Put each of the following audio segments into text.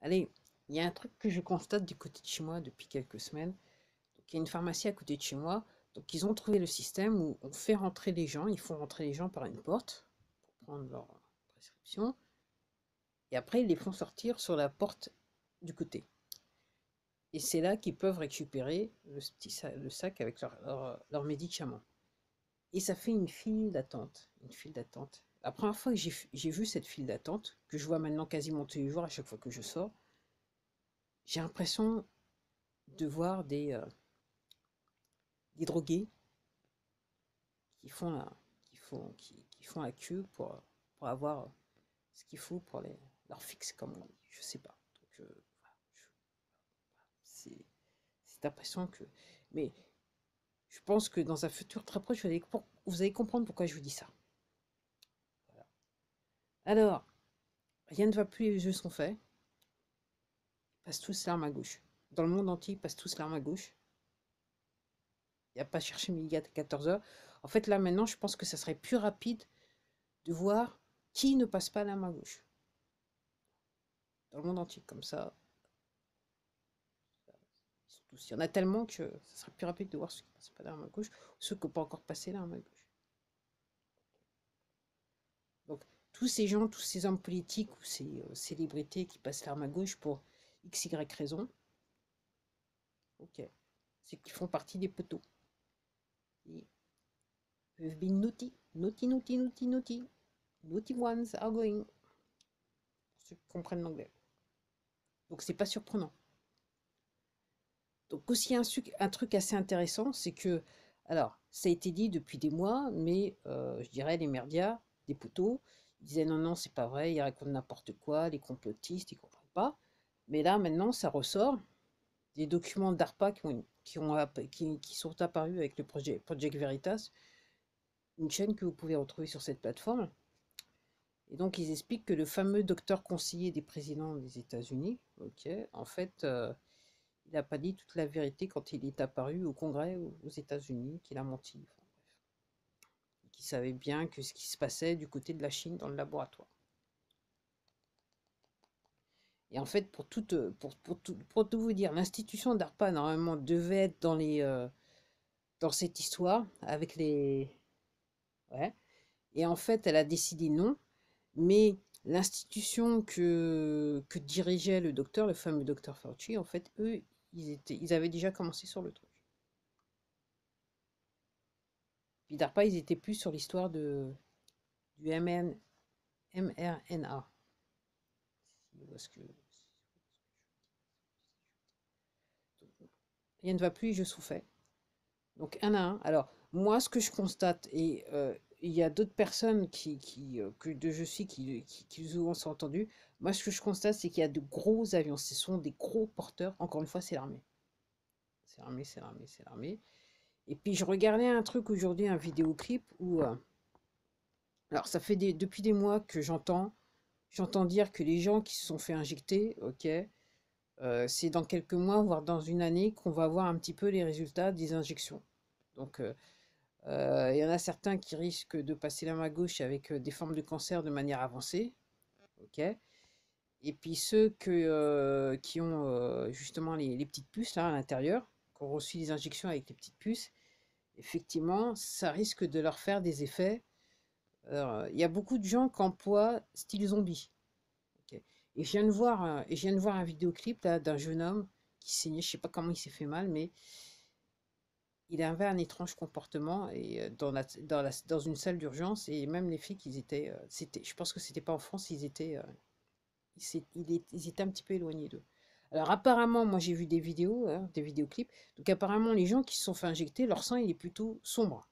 Allez, il y a un truc que je constate du côté de chez moi depuis quelques semaines. Donc, il y a une pharmacie à côté de chez moi. Donc, ils ont trouvé le système où on fait rentrer les gens. Ils font rentrer les gens par une porte pour prendre leur prescription. Et après, ils les font sortir sur la porte du côté. Et c'est là qu'ils peuvent récupérer le sac avec leurs médicaments. Et ça fait une file d'attente. Une file d'attente. La première fois que j'ai vu cette file d'attente, que je vois maintenant quasiment tous les jours à chaque fois que je sors, j'ai l'impression de voir des drogués qui font qui font la queue pour avoir ce qu'il faut pour leur fixe, comme on dit. Je sais pas. Donc, voilà, c'est cette impression que. Mais je pense que dans un futur très proche, vous allez comprendre pourquoi je vous dis ça. Voilà. Alors, rien ne va plus, les jeux sont faits. Ils passent tous l'arme à gauche. Dans le monde entier, ils passent tous l'arme à gauche. Il n'y a pas cherché midi à 14h. En fait, là, maintenant, je pense que ça serait plus rapide de voir qui ne passe pas l'arme à gauche. Dans le monde entier, comme ça. Il y en a tellement que ça serait plus rapide de voir ceux qui ne passent pas l'arme à gauche ou ceux qui n'ont pas encore passé l'arme à gauche. Donc, tous ces gens, tous ces hommes politiques ou ces célébrités qui passent l'arme à gauche pour x, y raison, ok, c'est qu'ils font partie des poteaux. Et they've been naughty, naughty, naughty, naughty, naughty. Naughty ones are going. Pour ceux qui comprennent l'anglais. Donc, c'est pas surprenant. Donc, aussi un truc assez intéressant, c'est que, alors, ça a été dit depuis des mois, mais je dirais les merdias, des poteaux, ils disaient non, non, c'est pas vrai, ils racontent n'importe quoi, les complotistes, ils comprennent pas. Mais là, maintenant, ça ressort. Des documents d'ARPA qui sont apparus avec le projet Project Veritas, une chaîne que vous pouvez retrouver sur cette plateforme. Et donc, ils expliquent que le fameux docteur conseiller des présidents des États-Unis, ok, en fait, il n'a pas dit toute la vérité quand il est apparu au Congrès aux États-Unis, qu'il a menti. Enfin, bref. Qu'il savait bien que ce qui se passait du côté de la Chine dans le laboratoire. Et en fait, pour tout vous dire, l'institution d'ARPA, normalement, devait être dans cette histoire avec les. Ouais. Et en fait, elle a décidé non. Mais l'institution que dirigeait le docteur, le fameux docteur Fauci, en fait, eux, ils avaient déjà commencé sur le truc. Puis DARPA, ils étaient plus sur l'histoire du mRNA. Rien ne va plus, je souffais. Donc un à un. Alors, moi, ce que je constate, et il y a d'autres personnes que je suis qui ont entendu, moi, ce que je constate, c'est qu'il y a de gros avions. Ce sont des gros porteurs. Encore une fois, c'est l'armée. C'est l'armée, c'est l'armée, c'est l'armée. Et puis, je regardais un truc aujourd'hui, un vidéoclip où. Alors, ça fait depuis des mois que j'entends dire que les gens qui se sont fait injecter, ok, c'est dans quelques mois, voire dans une année, qu'on va voir un petit peu les résultats des injections. Donc, il y en a certains qui risquent de passer la main gauche avec des formes de cancer de manière avancée, ok. Et puis ceux qui ont justement les petites puces là à l'intérieur, qui ont reçu les injections avec les petites puces, effectivement, ça risque de leur faire des effets. Il y a beaucoup de gens qui emploient style zombie. Ok. Et je viens de voir un vidéoclip là, d'un jeune homme qui saignait, je sais pas comment il s'est fait mal, mais il avait un étrange comportement et dans une salle d'urgence et même les flics, je pense que c'était pas en France, ils étaient un petit peu éloignés d'eux. Alors apparemment, moi j'ai vu des vidéos, hein, des vidéoclips, donc apparemment les gens qui se sont fait injecter, leur sang il est plutôt sombre.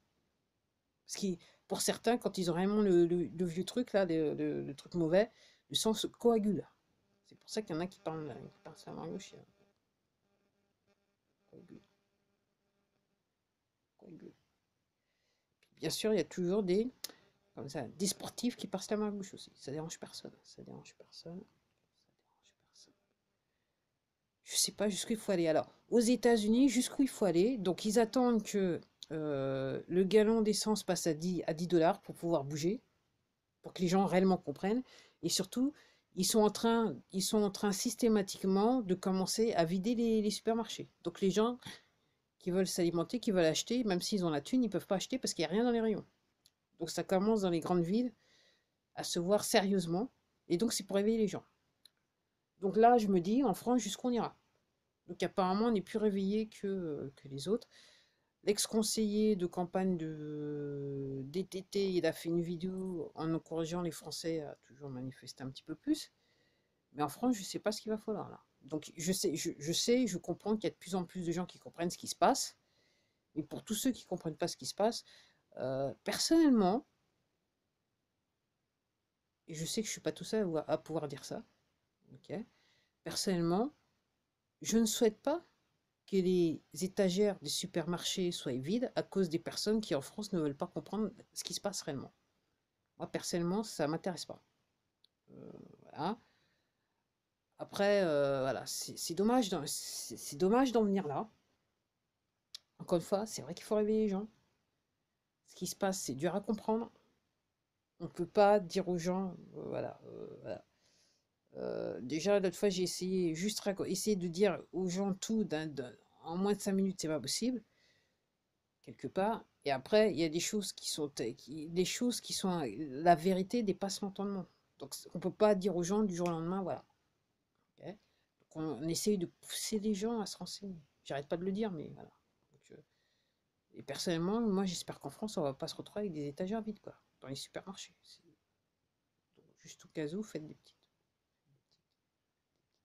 Parce que pour certains, quand ils ont vraiment le vieux truc là, le truc mauvais, le sang se coagule. C'est pour ça qu'il y en a qui parlent ça à gauche. Coagule, coagule. Bien sûr, il y a toujours comme ça, des sportifs qui passent la main à gauche aussi. Ça dérange personne. Ça dérange personne. Ça dérange personne. Je sais pas jusqu'où il faut aller. Alors, aux États-Unis, jusqu'où il faut aller. Donc, ils attendent que le gallon d'essence passe à 10 $, pour pouvoir bouger, pour que les gens réellement comprennent. Et surtout, ils sont en train systématiquement de commencer à vider les supermarchés. Donc les gens qui veulent s'alimenter, qui veulent acheter, même s'ils ont la thune, ils peuvent pas acheter parce qu'il n'y a rien dans les rayons. Donc ça commence dans les grandes villes à se voir sérieusement. Et donc c'est pour réveiller les gens. Donc là, je me dis, en France, jusqu'où on ira. Donc apparemment, on est plus réveillé que les autres. L'ex-conseiller de campagne de DTT, il a fait une vidéo en encourageant les Français à toujours manifester un petit peu plus. Mais en France, je ne sais pas ce qu'il va falloir là. Donc je comprends qu'il y a de plus en plus de gens qui comprennent ce qui se passe. Mais pour tous ceux qui ne comprennent pas ce qui se passe, personnellement, et je sais que je ne suis pas tout seul à pouvoir dire ça, ok, personnellement, je ne souhaite pas que les étagères des supermarchés soient vides à cause des personnes qui en France ne veulent pas comprendre ce qui se passe réellement. Moi, personnellement, ça ne m'intéresse pas. Voilà. Après, voilà, c'est dommage, c'est dommage d'en venir là. Encore une fois, c'est vrai qu'il faut réveiller les gens. Ce qui se passe, c'est dur à comprendre. On ne peut pas dire aux gens, voilà, voilà. Déjà, l'autre fois, j'ai essayé essayer de dire aux gens tout en moins de 5 minutes, c'est pas possible, quelque part. Et après, il y a des choses des choses qui sont, la vérité dépasse l'entendement. Donc, on peut pas dire aux gens du jour au lendemain, voilà. Ok. Donc, on essaye de pousser les gens à se renseigner. J'arrête pas de le dire, mais voilà. Donc, et personnellement, moi, j'espère qu'en France, on va pas se retrouver avec des étagères vides, quoi, dans les supermarchés. Donc, juste au cas où, faites des petites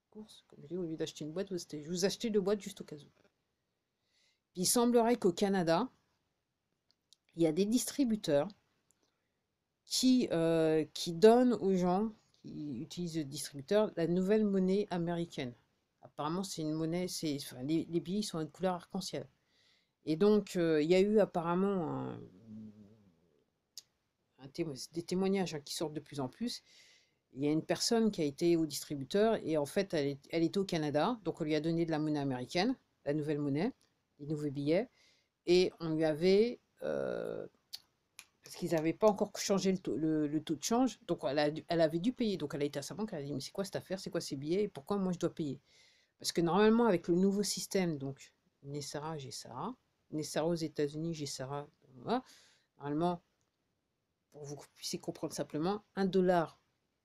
courses. Comme je dis, au lieu d'acheter une boîte, vous achetez deux boîtes juste au cas où. Puis, il semblerait qu'au Canada, il y a des distributeurs qui donnent aux gens qui utilisent le distributeur la nouvelle monnaie américaine. Apparemment, c'est une monnaie, enfin, les billets sont de couleur arc-en-ciel. Et donc, il y a eu apparemment des témoignages qui sortent de plus en plus. Il y a une personne qui a été au distributeur et en fait, elle était au Canada. Donc, on lui a donné de la monnaie américaine, la nouvelle monnaie, les nouveaux billets. Et on lui avait parce qu'ils n'avaient pas encore changé le taux de change. Donc, elle avait dû payer. Donc, elle a été à sa banque, elle a dit, mais c'est quoi cette affaire, c'est quoi ces billets et pourquoi moi je dois payer? Parce que normalement, avec le nouveau système, donc NESARA, GSARA, NESARA aux États-Unis, GSARA, voilà, normalement, pour que vous puissiez comprendre simplement, 1 dollar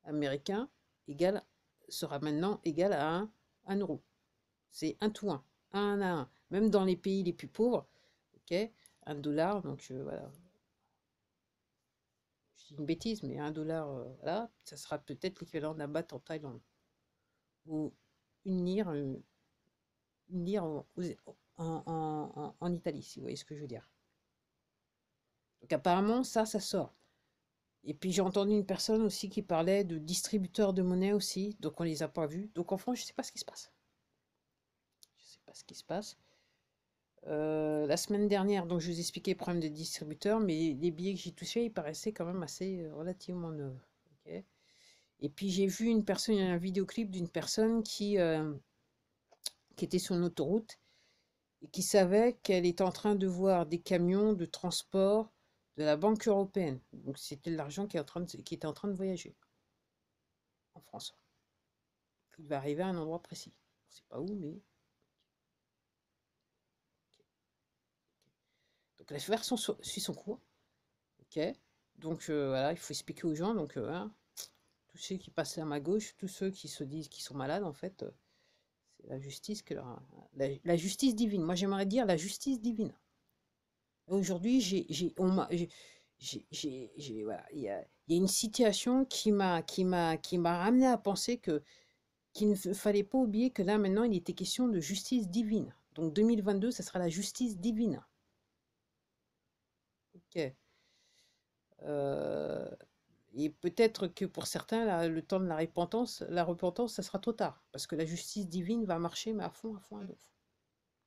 américain sera maintenant égal à 1 euro. C'est un tout un à un. Même dans les pays les plus pauvres, ok, 1 dollar, donc voilà, je dis une bêtise, mais 1 dollar, voilà, ça sera peut-être l'équivalent d'un baht en Thaïlande. Ou une lire en Italie, si vous voyez ce que je veux dire. Donc apparemment, ça sort. Et puis j'ai entendu une personne aussi qui parlait de distributeurs de monnaie aussi, donc on les a pas vus. Donc en France, je sais pas ce qui se passe. Je sais pas ce qui se passe. La semaine dernière, donc je vous expliquais le problème des distributeurs, mais les billets que j'ai touchés, ils paraissaient quand même assez relativement neufs. Ok. Et puis j'ai vu une personne, il y a un vidéoclip d'une personne qui était sur une autoroute et qui savait qu'elle était en train de voir des camions de transport de la Banque européenne. Donc c'était de l'argent qui était en train de voyager en France. Il va arriver à un endroit précis. On ne sait pas où, mais... Donc la version suit son cours. Ok. Donc voilà, il faut expliquer aux gens. Donc hein, tous ceux qui passent à ma gauche, tous ceux qui se disent qu'ils sont malades, en fait, c'est la justice la justice divine. Moi, j'aimerais dire la justice divine. Aujourd'hui, voilà, il y a une situation qui m'a ramené à penser qu'il ne fallait pas oublier que là, maintenant, il était question de justice divine. Donc 2022, ça sera la justice divine. Ok. Euh, et peut-être que pour certains, le temps de la repentance, ça sera trop tard. Parce que la justice divine va marcher, mais à fond, à fond, à fond.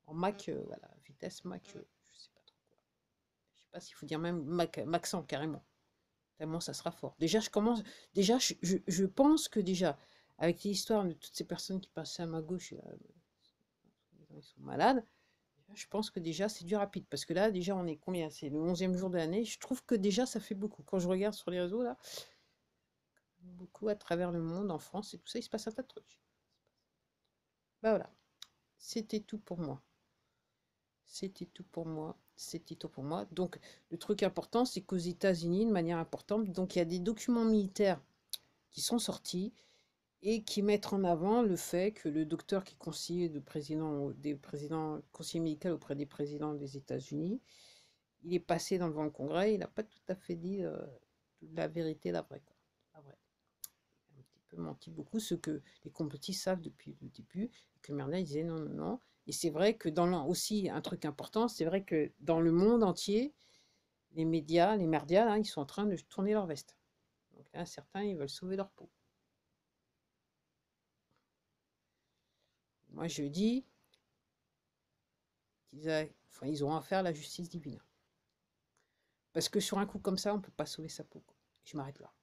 En Mac, voilà, vitesse Mac, je sais pas trop quoi. Je sais pas s'il faut dire même Mac 100 carrément. Tellement ça sera fort. Déjà, je pense que déjà, avec l'histoire de toutes ces personnes qui passaient à ma gauche, ils sont malades, je pense que déjà c'est du rapide. Parce que là, déjà, on est combien? C'est le 11e jour de l'année. Je trouve que déjà, ça fait beaucoup. Quand je regarde sur les réseaux, là, beaucoup à travers le monde, en France et tout ça, il se passe un tas de trucs. Bah voilà, c'était tout pour moi. C'était tout pour moi. C'était tout pour moi. Donc, le truc important, c'est qu'aux États-Unis, de manière importante, donc il y a des documents militaires qui sont sortis et qui mettent en avant le fait que le docteur qui est conseiller des présidents, conseiller médical auprès des présidents des États-Unis, il est passé devant le Congrès, il n'a pas tout à fait dit toute la vérité, la vraie, quoi. La vraie. Il a un petit peu menti beaucoup, ce que les complotistes savent depuis le début, et que Merlin disait non, non, non. Et c'est vrai que aussi, un truc important, c'est vrai que dans le monde entier, les médias, les merdias, là, ils sont en train de tourner leur veste. Donc là, certains, ils veulent sauver leur peau. Moi, je dis ils auront affaire à la justice divine. Parce que sur un coup comme ça, on ne peut pas sauver sa peau, quoi. Je m'arrête là.